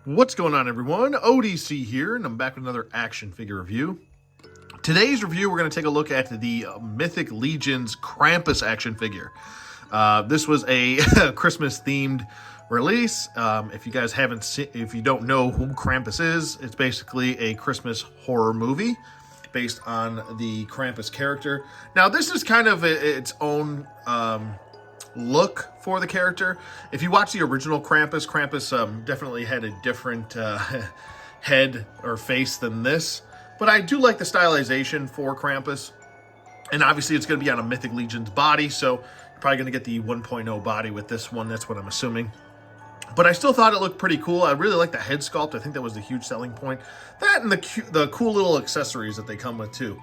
What's going on, everyone? ODC here, and I'm back with another action figure review. Today's review, we're going to take a look at the Mythic Legion's Krampus action figure. This was a Christmas-themed release. If you guys haven't seen, if you don't know who Krampus is, it's basically a Christmas horror movie based on the Krampus character. Now, this is kind of its own look for the character. If you watch the original Krampus, definitely had a different head or face than this. But I do like the stylization for Krampus. And obviously it's going to be on a Mythic Legion's body, so you're probably going to get the 1.0 body with this one. That's what I'm assuming. But I still thought it looked pretty cool. I really like the head sculpt. I think that was the huge selling point. That and the cool little accessories that they come with too.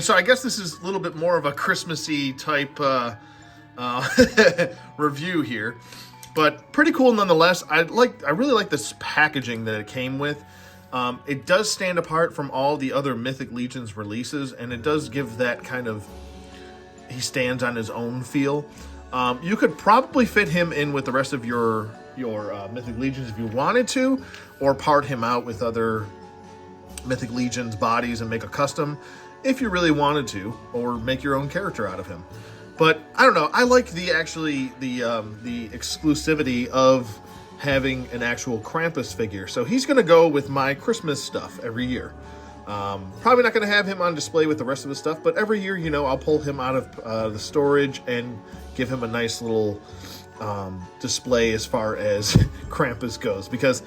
So I guess this is a little bit more of a Christmassy type review here, but pretty cool nonetheless. I really like this packaging that it came with. It does stand apart from all the other Mythic Legion's releases, and it does give that kind of he stands on his own feel. You could probably fit him in with the rest of your Mythic Legions if you wanted to, or part him out with other Mythic Legion's bodies and make a custom if you really wanted to, or make your own character out of him. But I don't know, I like the exclusivity of having an actual Krampus figure. So he's gonna go with my Christmas stuff every year. Probably not gonna have him on display with the rest of the stuff, but every year, I'll pull him out of the storage and give him a nice little display as far as Krampus goes, because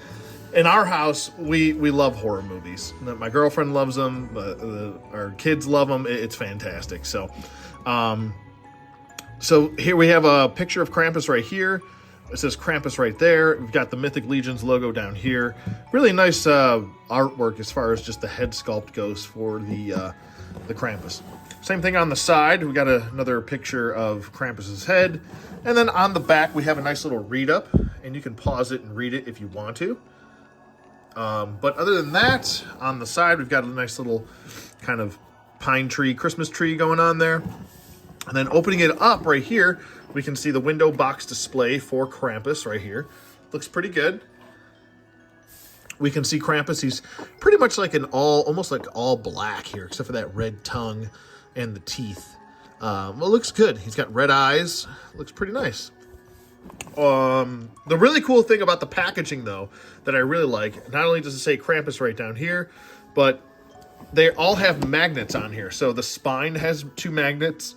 in our house, we love horror movies. My girlfriend loves them. Our kids love them. It's fantastic. So here we have a picture of Krampus right here. It says Krampus right there. We've got the Mythic Legion's logo down here. Really nice artwork as far as just the head sculpt goes for the Krampus. Same thing on the side. We got another picture of Krampus's head. And then on the back, we have a nice little read-up. And you can pause it and read it if you want to. But other than that, on the side, we've got a nice little kind of pine tree, Christmas tree going on there. And then opening it up right here, we can see the window box display for Krampus right here. Looks pretty good. We can see Krampus. He's pretty much like almost like all black here, except for that red tongue and the teeth. Well, it looks good. He's got red eyes. Looks pretty nice. The really cool thing about the packaging, though, that I really like, not only does it say Krampus right down here, but they all have magnets on here. So the spine has 2 magnets.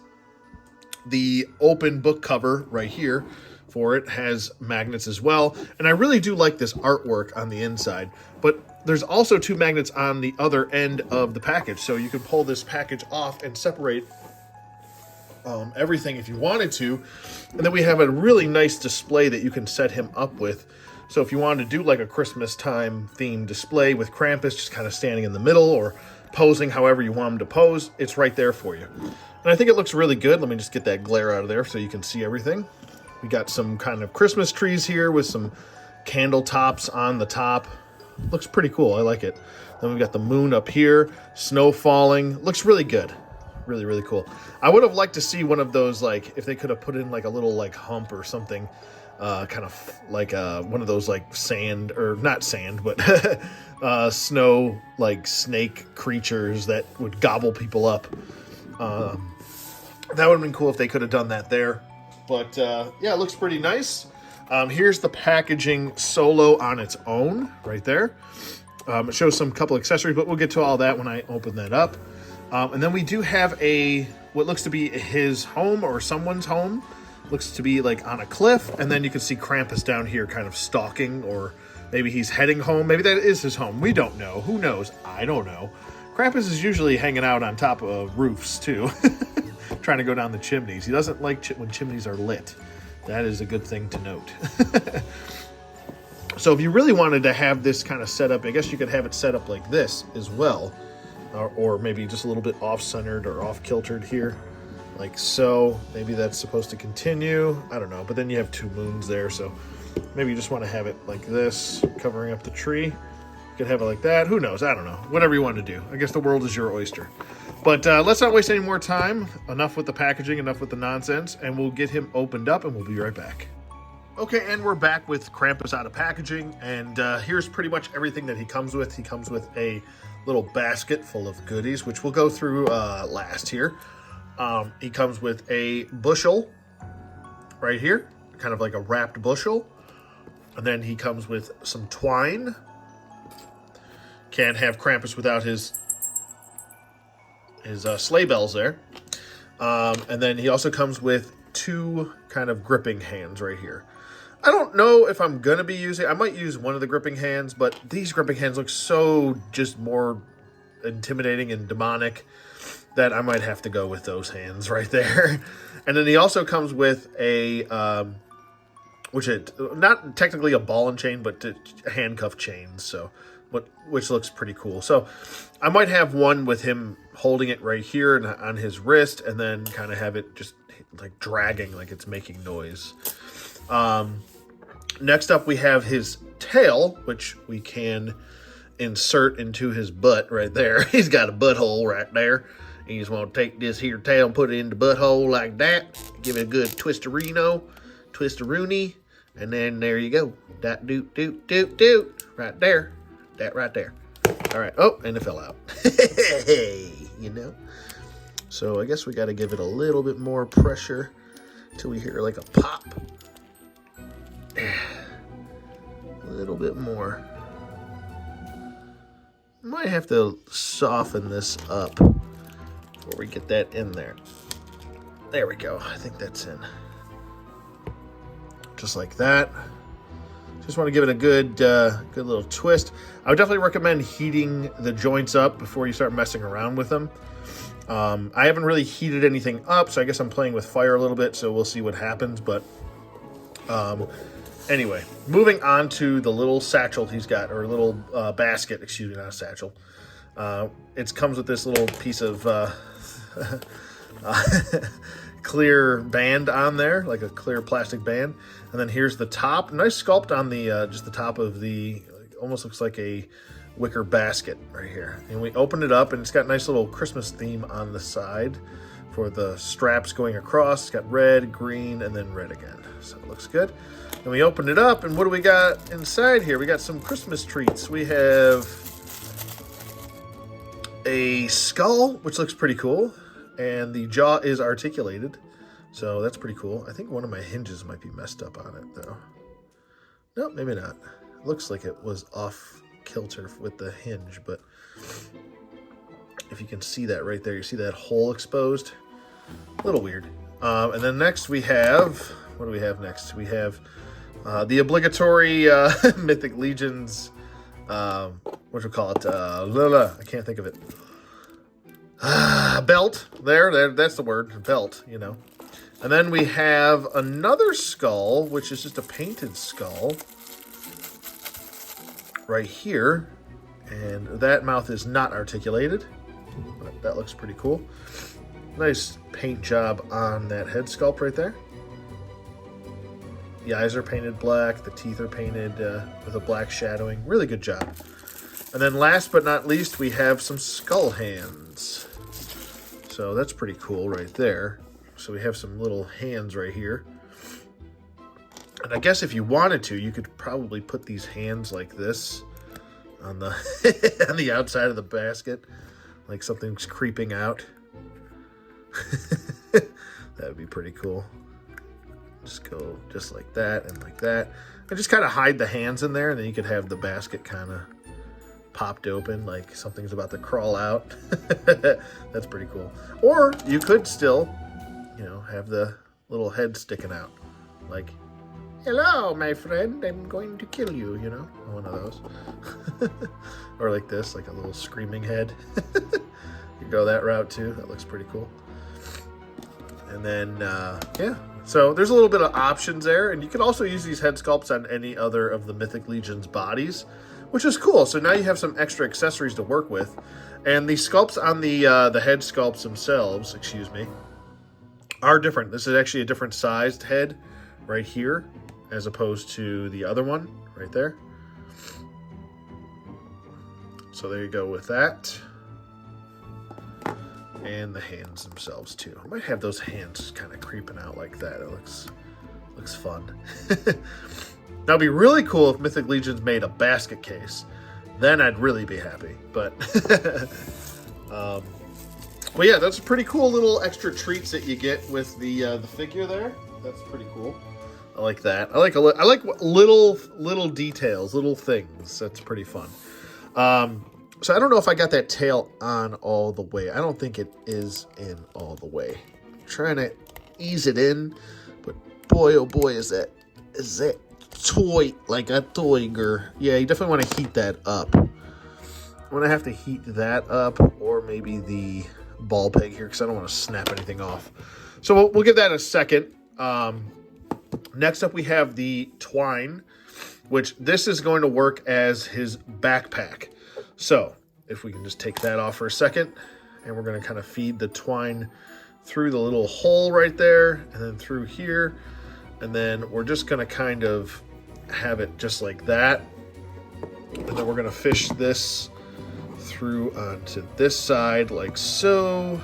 The open book cover right here for it has magnets as well. And I really do like this artwork on the inside. But there's also 2 magnets on the other end of the package. So you can pull this package off and separate everything if you wanted to. And then we have a really nice display that you can set him up with. So if you wanted to do like a Christmas time themed display with Krampus just kind of standing in the middle or posing however you want him to pose, it's right there for you. And I think it looks really good. Let me just get that glare out of there so you can see everything. We got some kind of Christmas trees here with some candle tops on the top. Looks pretty cool. I like it. Then we've got the moon up here, snow falling. Looks really good. Really, really cool. I would have liked to see one of those, like, if they could have put in like a little like hump or something, kind of like one of those like sand, or not sand, but snow like snake creatures that would gobble people up. That would have been cool if they could have done that there. But yeah, it looks pretty nice. Here's the packaging solo on its own right there. It shows some couple accessories, but we'll get to all that when I open that up. And then we do have what looks to be his home or someone's home. Looks to be like on a cliff. And then you can see Krampus down here kind of stalking, or maybe he's heading home. Maybe that is his home. We don't know. Who knows? I don't know. Krampus is usually hanging out on top of roofs too, trying to go down the chimneys. He doesn't like when chimneys are lit. That is a good thing to note. So if you really wanted to have this kind of set up, I guess you could have it set up like this as well. Or maybe just a little bit off-centered or off-kiltered here, like so. Maybe that's supposed to continue. I don't know. But then you have 2 moons there, so maybe you just want to have it like this, covering up the tree. You could have it like that. Who knows? I don't know. Whatever you want to do. I guess the world is your oyster. But let's not waste any more time. Enough with the packaging, enough with the nonsense, and we'll get him opened up, and we'll be right back. Okay, and we're back with Krampus out of packaging, and here's pretty much everything that he comes with. He comes with a little basket full of goodies, which we'll go through last here. He comes with a bushel right here, kind of like a wrapped bushel. And then he comes with some twine. Can't have Krampus without his sleigh bells there. And then he also comes with 2 kind of gripping hands right here. I don't know if I'm going to be using... I might use one of the gripping hands, but these gripping hands look so just more intimidating and demonic that I might have to go with those hands right there. And then he also comes with a... not technically a ball and chain, but handcuff chains, so... which looks pretty cool. So I might have one with him holding it right here and on his wrist, and then kind of have it just like dragging, like it's making noise. Next up, we have his tail, which we can insert into his butt right there. He's got a butthole right there. You just want to take this here tail and put it in the butthole like that. Give it a good twisteroonie, and then there you go. That doot, doot, doot, doot. Right there. That right there. All right. Oh, and it fell out. You know? So I guess we got to give it a little bit more pressure till we hear like a pop. A little bit more. Might have to soften this up before we get that in there. There we go. I think that's in. Just like that. Just want to give it a good little twist. I would definitely recommend heating the joints up before you start messing around with them. I haven't really heated anything up, so I guess I'm playing with fire a little bit, so we'll see what happens. But anyway, moving on to the little satchel he's got, or little basket, excuse me, not a satchel. It comes with this little piece of clear band on there, like a clear plastic band. And then here's the top. Nice sculpt on the just the top of the, almost looks like a wicker basket right here. And we open it up, and it's got a nice little Christmas theme on the side for the straps going across. It's got red, green, and then red again. So it looks good. And we open it up, and what do we got inside here? We got some Christmas treats. We have a skull, which looks pretty cool. And the jaw is articulated. So that's pretty cool. I think one of my hinges might be messed up on it, though. No, maybe not. It looks like it was off kilter with the hinge, but if you can see that right there, you see that hole exposed? A little weird. And then next we have... What do we have next? We have the obligatory Mythic Legions... what do we call it? I can't think of it. Belt. That's the word. Belt, you know. And then we have another skull, which is just a painted skull. Right here. And that mouth is not articulated. But that looks pretty cool. Nice paint job on that head sculpt right there. The eyes are painted black. The teeth are painted with a black shadowing. Really good job. And then last but not least, we have some skull hands. So that's pretty cool right there. So we have some little hands right here. And I guess if you wanted to, you could probably put these hands like this on the on the outside of the basket, like something's creeping out. That would be pretty cool. Just go just like that and like that. And just kind of hide the hands in there, and then you could have the basket kind of popped open like something's about to crawl out. That's pretty cool. Or you could still, you know, have the little head sticking out. Like, hello, my friend, I'm going to kill you, you know? One of those. Or like this, like a little screaming head. You go that route too. That looks pretty cool. And then, yeah. So there's a little bit of options there. And you can also use these head sculpts on any other of the Mythic Legion's bodies, which is cool. So now you have some extra accessories to work with. And the sculpts on the head sculpts themselves, excuse me, are different. This is actually a different sized head right here as opposed to the other one right there. So there you go with that. And the hands themselves too. I might have those hands kind of creeping out like that. It looks looks fun. That'd be really cool if Mythic Legions made a basket case. Then I'd really be happy. But but yeah, that's a pretty cool little extra treats that you get with the figure there. That's pretty cool. I like that. I like little details, little things. That's pretty fun. So I don't know if I got that tail on all the way. I don't think it is in all the way. I'm trying to ease it in, but boy, oh boy, is that toy like a toiger. Yeah, you definitely want to heat that up. I'm gonna have to heat that up, or maybe the ball peg here, because I don't want to snap anything off. So we'll give that a second. Next up, we have the twine, which this is going to work as his backpack. So if we can just take that off for a second, and we're going to kind of feed the twine through the little hole right there, and then through here, and then we're just going to kind of have it just like that, and then we're going to fish this through onto this side like so.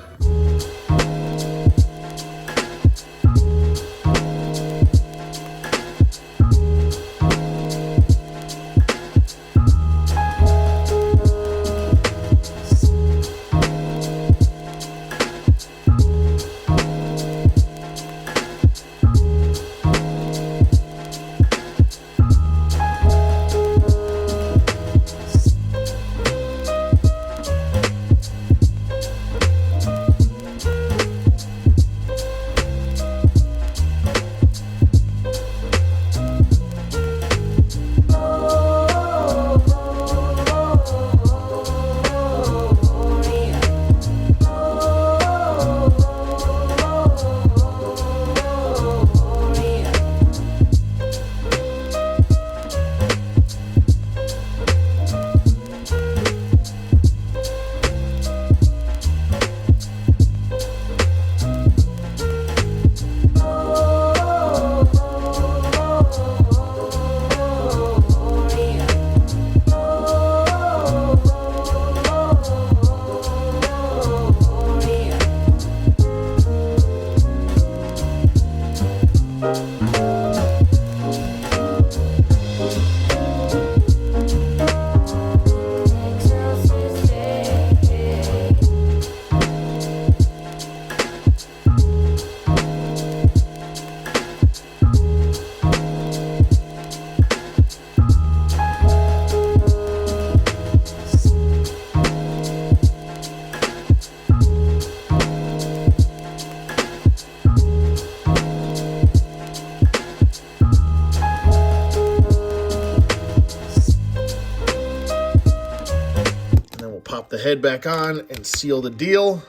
The head back on and seal the deal,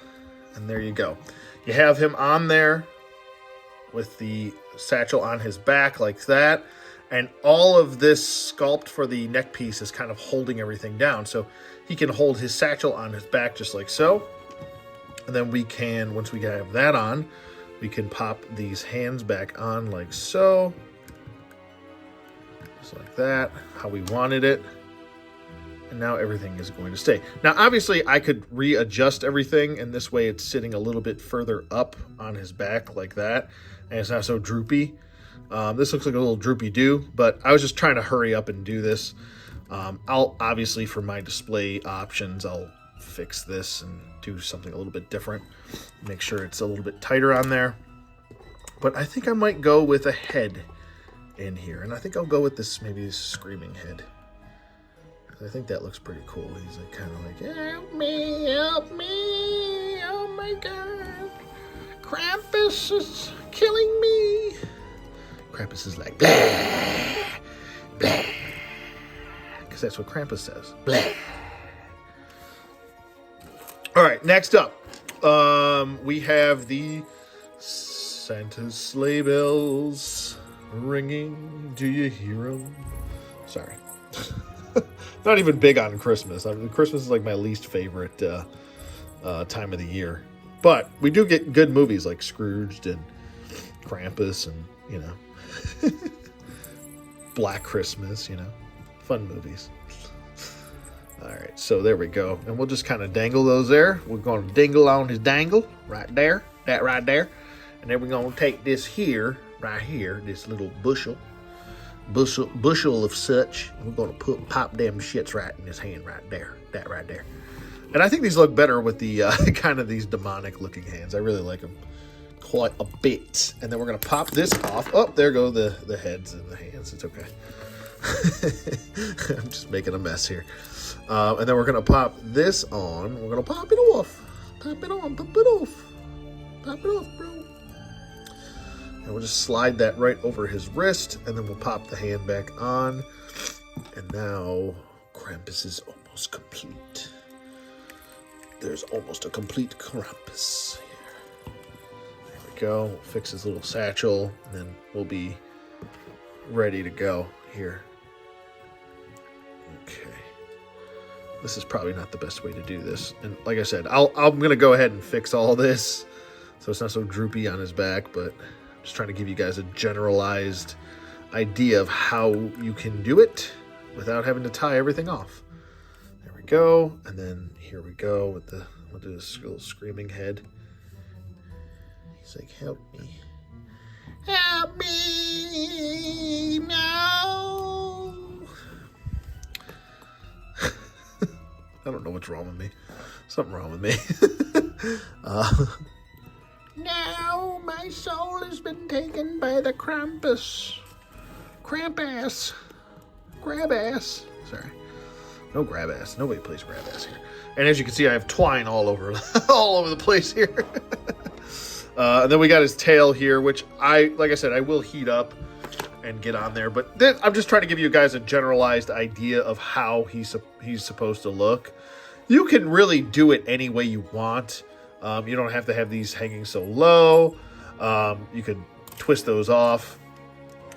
and there you go. You have him on there with the satchel on his back like that, and all of this sculpt for the neck piece is kind of holding everything down, so he can hold his satchel on his back just like so. And then we can, once we have that on, we can pop these hands back on like so, just like that, how we wanted it. And now everything is going to stay. Now, obviously, I could readjust everything, and this way it's sitting a little bit further up on his back like that, and it's not so droopy. This looks like a little droopy-doo, but I was just trying to hurry up and do this. I'll, obviously, for my display options, I'll fix this and do something a little bit different. Make sure it's a little bit tighter on there. But I think I might go with a head in here, and I think I'll go with this, maybe this screaming head. I think that looks pretty cool. He's like kind of like, help me, oh my god, Krampus is killing me. Krampus is like, blah, blah, because that's what Krampus says, blah. All right, next up, we have the Santa's sleigh bells ringing. Do you hear 'em? Sorry. Not even big on Christmas. I mean, Christmas is like my least favorite time of the year. But we do get good movies like Scrooged and Krampus and, you know, Black Christmas, you know, fun movies. All right, so there we go. And we'll just kind of dangle those there. We're going to dingle on his dangle right there, that right there. And then we're going to take this here right here, this little bushel of such. We're gonna pop them shits right in his hand right there, that right there. And I think these look better with the kind of these demonic looking hands. I really like them quite a bit. And then we're gonna pop this off. Oh, there go the heads and the hands. It's okay. I'm just making a mess here. And then we're gonna pop this on. We're gonna pop it off. Pop it on. Pop it off. Pop it off, bro. And we'll just slide that right over his wrist, and then we'll pop the hand back on. And now Krampus is almost complete. There's almost a complete Krampus here. There we go. Fix his little satchel, and then we'll be ready to go here. Okay. This is probably not the best way to do this. And like I said, I'm going to go ahead and fix all this so it's not so droopy on his back, but I'm just trying to give you guys a generalized idea of how you can do it without having to tie everything off. There we go. And then here we go with we'll do this little screaming head. He's like, help me. Help me now. I don't know what's wrong with me. Something wrong with me. Now my soul has been taken by the Krampus. Krampass. Grab ass. Sorry. No grab ass. Nobody plays grab ass here. And as you can see, I have twine all over the place here. And then we got his tail here, which like I said, I will heat up and get on there. But I'm just trying to give you guys a generalized idea of how he's supposed to look. You can really do it any way you want. You don't have to have these hanging so low. You can twist those off.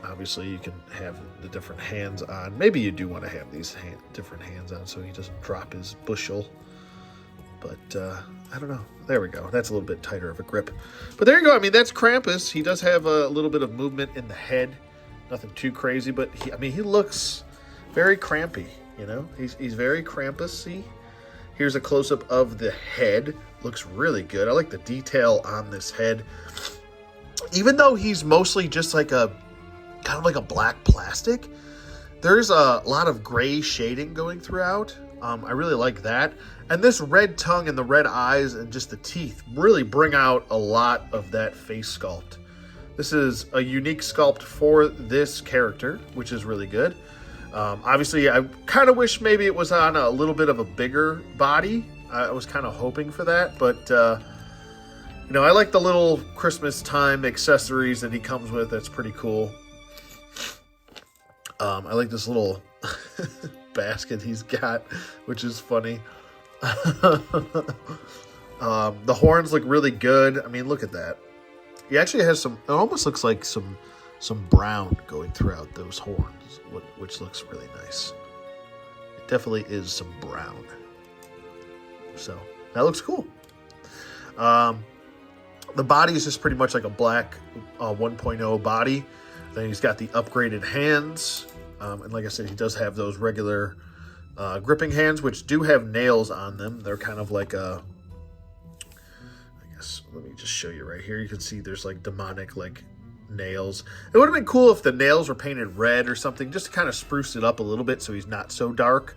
Obviously, you can have the different hands on. Maybe you do want to have these different hands on so he doesn't drop his bushel. But I don't know. There we go. That's a little bit tighter of a grip. But there you go. I mean, that's Krampus. He does have a little bit of movement in the head. Nothing too crazy, but he looks very crampy. You know, he's very Krampus-y. Here's a close-up of the head. Looks really good. I like the detail on this head. Even though he's mostly just like kind of like a black plastic, there's a lot of gray shading going throughout. I really like that. And this red tongue and the red eyes and just the teeth really bring out a lot of that face sculpt. This is a unique sculpt for this character, which is really good. Obviously, I kind of wish maybe it was on a little bit of a bigger body. I was kind of hoping for that, but I like the little Christmas time accessories that he comes with. That's pretty cool. I like this little basket he's got, which is funny. The horns look really good. I mean, look at that. He actually has it almost looks like some brown going throughout those horns, which looks really nice. It definitely is some brown. So that looks cool. The body is just pretty much like a black 1.0 body. Then he's got the upgraded hands. And like I said, he does have those regular gripping hands, which do have nails on them. They're kind of like let me just show you right here. You can see there's like demonic like nails. It would have been cool if the nails were painted red or something, just to kind of spruce it up a little bit so he's not so dark.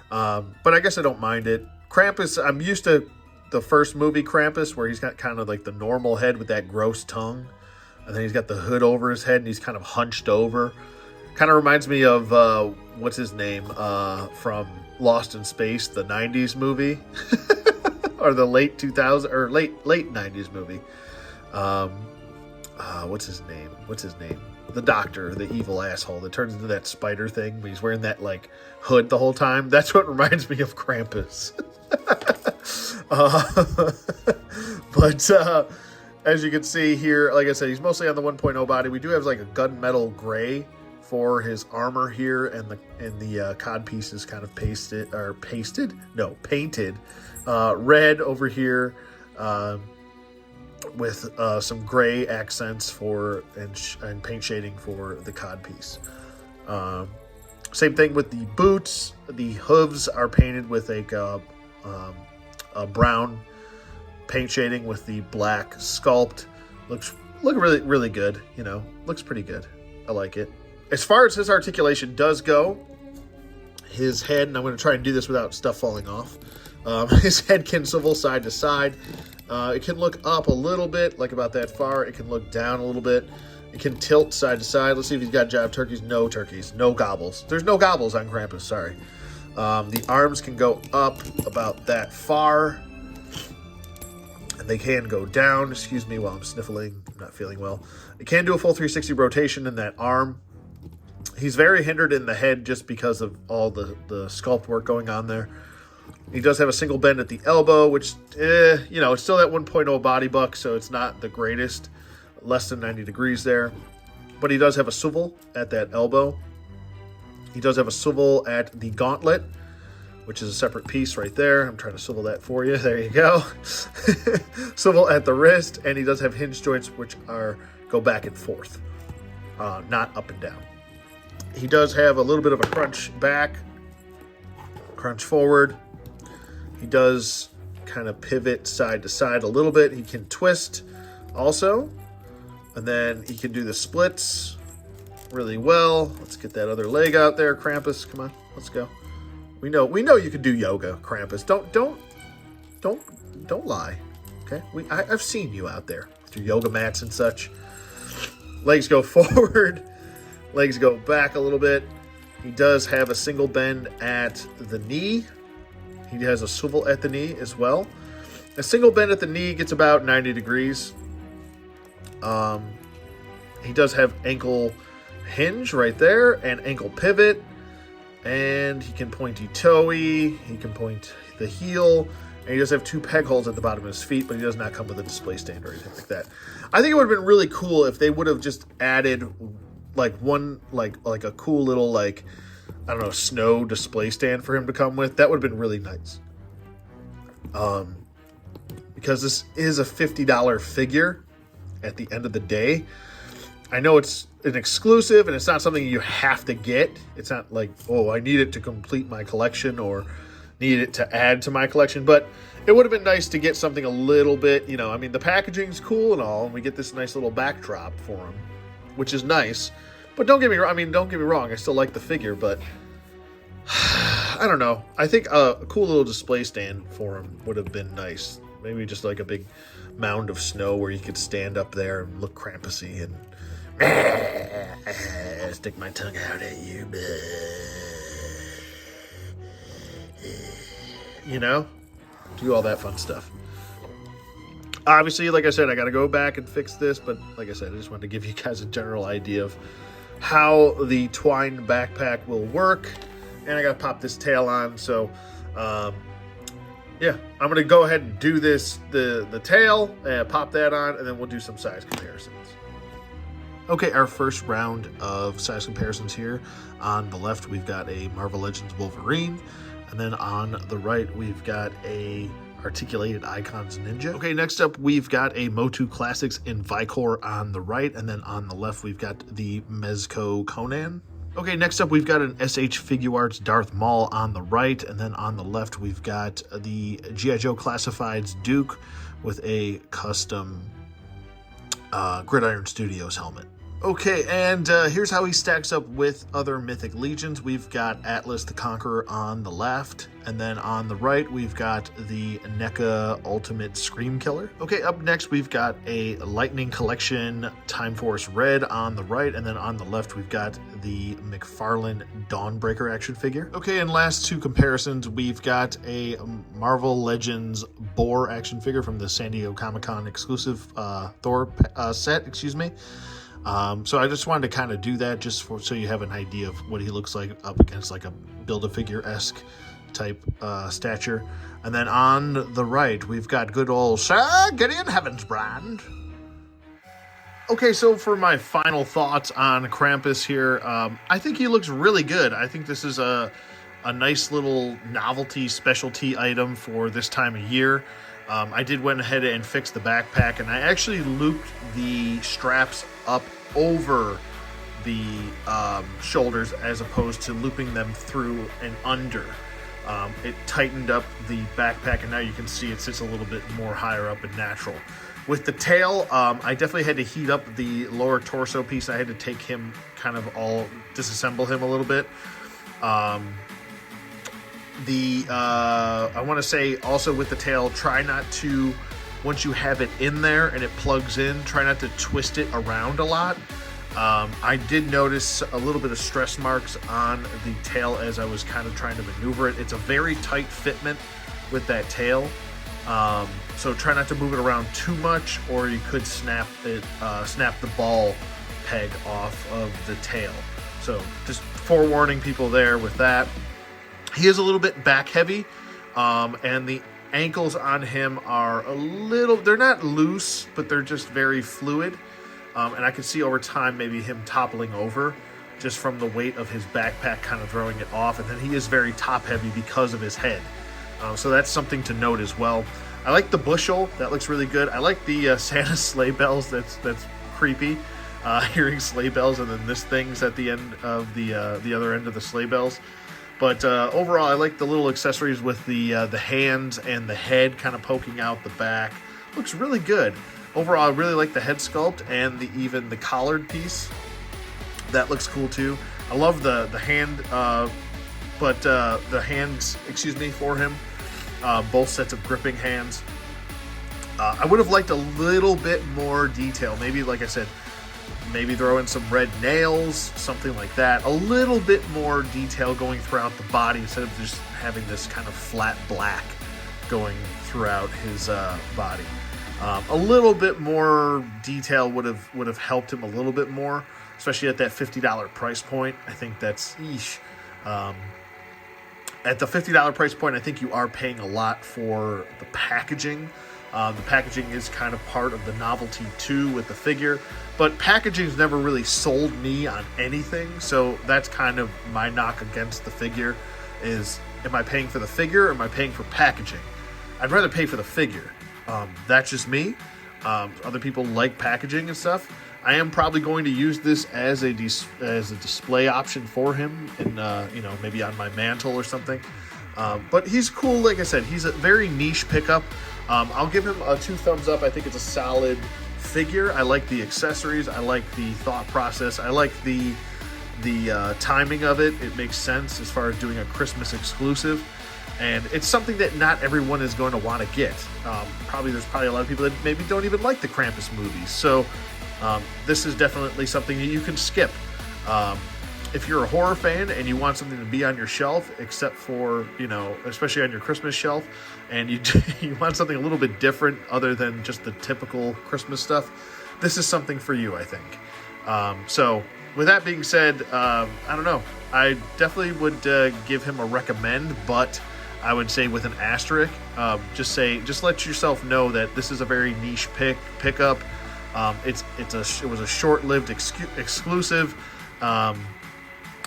But I guess I don't mind it. Krampus, I'm used to the first movie Krampus, where he's got kind of like the normal head with that gross tongue. And then he's got the hood over his head and he's kind of hunched over. Kind of reminds me of, what's his name, from Lost in Space, the 90s movie. Or the late 2000s, or late 90s movie. What's his name? The doctor, the evil asshole that turns into that spider thing, but he's wearing that like hood the whole time. That's what reminds me of Krampus. But as you can see here, like I said, he's mostly on the 1.0 body. We do have like a gunmetal gray for his armor here, and the cod piece is kind of painted red over here. With some gray accents and paint shading for the cod piece. Same thing with the boots. The hooves are painted with a brown paint shading with the black sculpt. Looks look really, really good. You know, looks pretty good. I like it. As far as his articulation does go, his head, and I'm going to try and do this without stuff falling off. His head can swivel side to side. It can look up a little bit, like about that far. It can look down a little bit. It can tilt side to side. Let's see if he's got jive turkeys. No turkeys. No gobbles. There's no gobbles on Krampus, sorry. The arms can go up about that far. And they can go down. Excuse me while I'm sniffling. I'm not feeling well. It can do a full 360 rotation in that arm. He's very hindered in the head just because of all the sculpt work going on there. He does have a single bend at the elbow, which, you know, it's still that 1.0 body buck, so it's not the greatest. Less than 90 degrees there. But he does have a swivel at that elbow. He does have a swivel at the gauntlet, which is a separate piece right there. I'm trying to swivel that for you. There you go. Swivel at the wrist, and he does have hinge joints, which go back and forth, not up and down. He does have a little bit of a crunch back, crunch forward. He does kind of pivot side to side a little bit. He can twist also, and then he can do the splits really well. Let's get that other leg out there, Krampus. Come on, let's go. We know you can do yoga, Krampus. Don't lie. Okay, I've seen you out there with your yoga mats and such. Legs go forward. Legs go back a little bit. He does have a single bend at the knee. He has a swivel at the knee as well. A single bend at the knee gets about 90 degrees. He does have ankle hinge right there and ankle pivot. And he can pointy-toey. He can point the heel. And he does have 2 peg holes at the bottom of his feet, but he does not come with a display stand or anything like that. I think it would have been really cool if they would have just added like one, like a cool little, like, I don't know, snow display stand for him to come with. That would have been really nice. Because this is a $50 figure at the end of the day. I know it's an exclusive and it's not something you have to get. It's not like, oh, I need it to complete my collection or need it to add to my collection. But it would have been nice to get something a little bit, you know, I mean, the packaging's cool and all, and we get this nice little backdrop for him, which is nice. But don't get me wrong, I still like the figure, but I don't know. I think a cool little display stand for him would have been nice. Maybe just like a big mound of snow where you could stand up there and look Krampusy and stick my tongue out at you. You know? Do all that fun stuff. Obviously, like I said, I got to go back and fix this, but like I said, I just wanted to give you guys a general idea of how the twined backpack will work. And I got to pop this tail on, so yeah, I'm going to go ahead and do this, the tail, pop that on, and then we'll do some size comparisons. Okay, our first round of size comparisons here. On the left, we've got a Marvel Legends Wolverine, and then on the right, we've got a Articulated Icons Ninja. Okay, next up, we've got a Motu Classics in Vicor on the right, and then on the left, we've got the Mezco Conan. Okay, next up, we've got an SH Figuarts Darth Maul on the right, and then on the left, we've got the G.I. Joe Classifieds Duke with a custom Gridiron Studios helmet. Okay, and here's how he stacks up with other Mythic Legions. We've got Atlas the Conqueror on the left, and then on the right, we've got the NECA Ultimate Scream Killer. Okay, up next, we've got a Lightning Collection Time Force Red on the right, and then on the left, we've got the McFarlane Dawnbreaker action figure. Okay, and last two comparisons, we've got a Marvel Legends Boar action figure from the San Diego Comic-Con exclusive Thor set, excuse me. So I just wanted to kind of do that just so you have an idea of what he looks like up against like a Build-A-Figure-esque type stature. And then on the right, we've got good old Sir Gideon Heavensbrand. Okay, so for my final thoughts on Krampus here, I think he looks really good. I think this is a nice little novelty specialty item for this time of year. I did went ahead and fix the backpack, and I actually looped the straps up over the shoulders as opposed to looping them through and under. It tightened up the backpack, and now you can see it sits a little bit more higher up and natural. With the tail, I definitely had to heat up the lower torso piece. I had to take him disassemble him a little bit. I want to say also with the tail, try not to, once you have it in there and it plugs in, try not to twist it around a lot. I did notice a little bit of stress marks on the tail as I was kind of trying to maneuver it. It's a very tight fitment with that tail. So try not to move it around too much, or you could snap the ball peg off of the tail. So just forewarning people there with that. He is a little bit back heavy, and the ankles on him are they're not loose, but they're just very fluid. And I can see over time maybe him toppling over just from the weight of his backpack kind of throwing it off. And then he is very top heavy because of his head. So that's something to note as well. I like the bushel. That looks really good. I like the Santa sleigh bells. That's creepy. Hearing sleigh bells and then this thing's at the end of the other end of the sleigh bells. But overall, I like the little accessories with the hands and the head kind of poking out the back. Looks really good. Overall, I really like the head sculpt and even the collared piece. That looks cool too. I love the hand, the hands, for him. Both sets of gripping hands. I would have liked a little bit more detail. Maybe, like I said, maybe throw in some red nails, something like that. A little bit more detail going throughout the body instead of just having this kind of flat black going throughout his body. A little bit more detail would have helped him a little bit more, especially at that $50 price point. I think that's eesh. At the $50 price point, I think you are paying a lot for the packaging. The packaging is kind of part of the novelty too with the figure, but packaging's never really sold me on anything. So that's kind of my knock against the figure is, am I paying for the figure or am I paying for packaging? I'd rather pay for the figure. That's just me. Other people like packaging and stuff. I am probably going to use this as a display option for him, and maybe on my mantle or something. But he's cool. Like I said, he's a very niche pickup. I'll give him a 2 thumbs up. I think it's a solid figure. I like the accessories. I like the thought process. I like the timing of it. It makes sense as far as doing a Christmas exclusive. And it's something that not everyone is going to want to get. There's probably a lot of people that maybe don't even like the Krampus movies. So this is definitely something that you can skip. If you're a horror fan and you want something to be on your shelf, except for, especially on your Christmas shelf, and you want something a little bit different other than just the typical Christmas stuff, this is something for you, I think. So with that being said, I don't know. I definitely would give him a recommend, but I would say with an asterisk. Just let yourself know that this is a very niche pickup. It was a short-lived exclusive.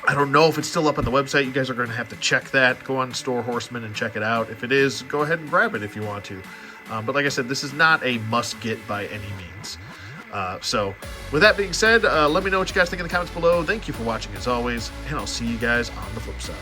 I don't know if it's still up on the website. You guys are going to have to check that. Go on Store Horseman and check it out. If it is, go ahead and grab it if you want to. But like I said, this is not a must-get by any means. So with that being said, let me know what you guys think in the comments below. Thank you for watching as always, and I'll see you guys on the flip side.